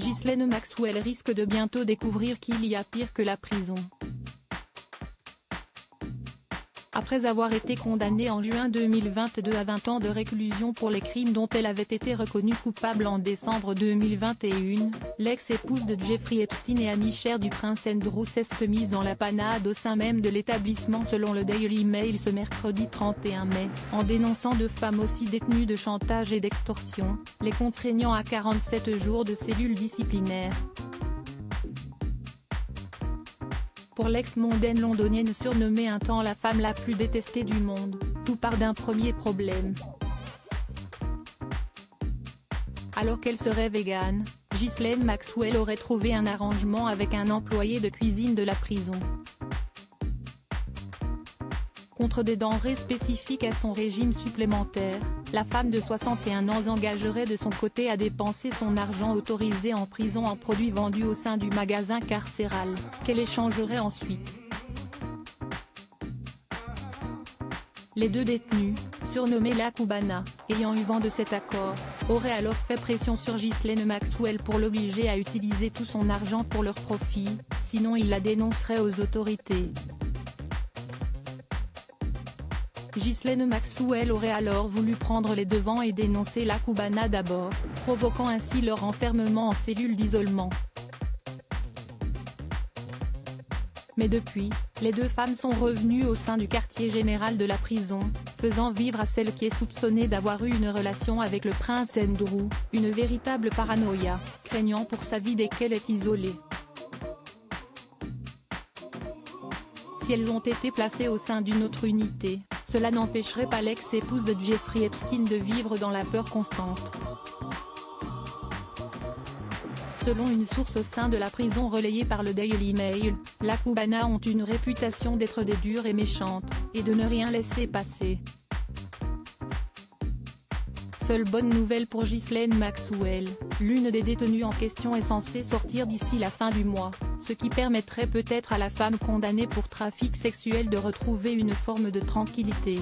Ghislaine Maxwell risque de bientôt découvrir qu'il y a pire que la prison. Après avoir été condamnée en juin 2022 à 20 ans de réclusion pour les crimes dont elle avait été reconnue coupable en décembre 2021, l'ex-épouse de Jeffrey Epstein et amie chère du prince Andrew s'est mise en la panade au sein même de l'établissement selon le Daily Mail ce mercredi 31 mai, en dénonçant deux femmes aussi détenues de chantage et d'extorsion, les contraignant à 47 jours de cellule disciplinaire. Pour l'ex-mondaine londonienne surnommée un temps la femme la plus détestée du monde, tout part d'un premier problème. Alors qu'elle serait végane, Ghislaine Maxwell aurait trouvé un arrangement avec un employé de cuisine de la prison. Contre des denrées spécifiques à son régime supplémentaire, la femme de 61 ans s'engagerait de son côté à dépenser son argent autorisé en prison en produits vendus au sein du magasin carcéral, qu'elle échangerait ensuite. Les deux détenus, surnommés la Cubana, ayant eu vent de cet accord, auraient alors fait pression sur Ghislaine Maxwell pour l'obliger à utiliser tout son argent pour leur profit, sinon ils la dénonceraient aux autorités. Ghislaine Maxwell aurait alors voulu prendre les devants et dénoncer la Cubana d'abord, provoquant ainsi leur enfermement en cellule d'isolement. Mais depuis, les deux femmes sont revenues au sein du quartier général de la prison, faisant vivre à celle qui est soupçonnée d'avoir eu une relation avec le prince Andrew, une véritable paranoïa, craignant pour sa vie dès qu'elle est isolée. Si elles ont été placées au sein d'une autre unité, cela n'empêcherait pas l'ex-épouse de Jeffrey Epstein de vivre dans la peur constante. Selon une source au sein de la prison relayée par le Daily Mail, la Cubana ont une réputation d'être des dures et méchantes, et de ne rien laisser passer. Seule bonne nouvelle pour Ghislaine Maxwell, l'une des détenues en question est censée sortir d'ici la fin du mois, ce qui permettrait peut-être à la femme condamnée pour trafic sexuel de retrouver une forme de tranquillité.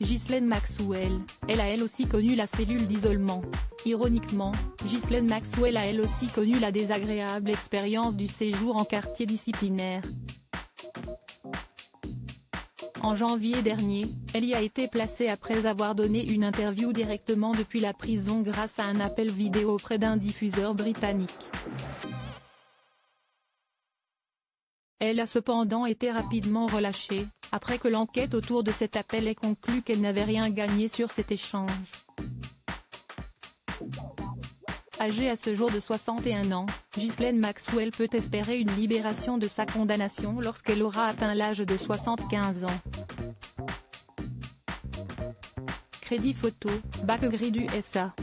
Ghislaine Maxwell, elle a elle aussi connu la cellule d'isolement. Ironiquement, Ghislaine Maxwell a elle aussi connu la désagréable expérience du séjour en quartier disciplinaire. En janvier dernier, elle y a été placée après avoir donné une interview directement depuis la prison grâce à un appel vidéo auprès d'un diffuseur britannique. Elle a cependant été rapidement relâchée, après que l'enquête autour de cet appel ait conclu qu'elle n'avait rien gagné sur cet échange. Âgée à ce jour de 61 ans, Ghislaine Maxwell peut espérer une libération de sa condamnation lorsqu'elle aura atteint l'âge de 75 ans. Crédit photo, Bac Gris du SA.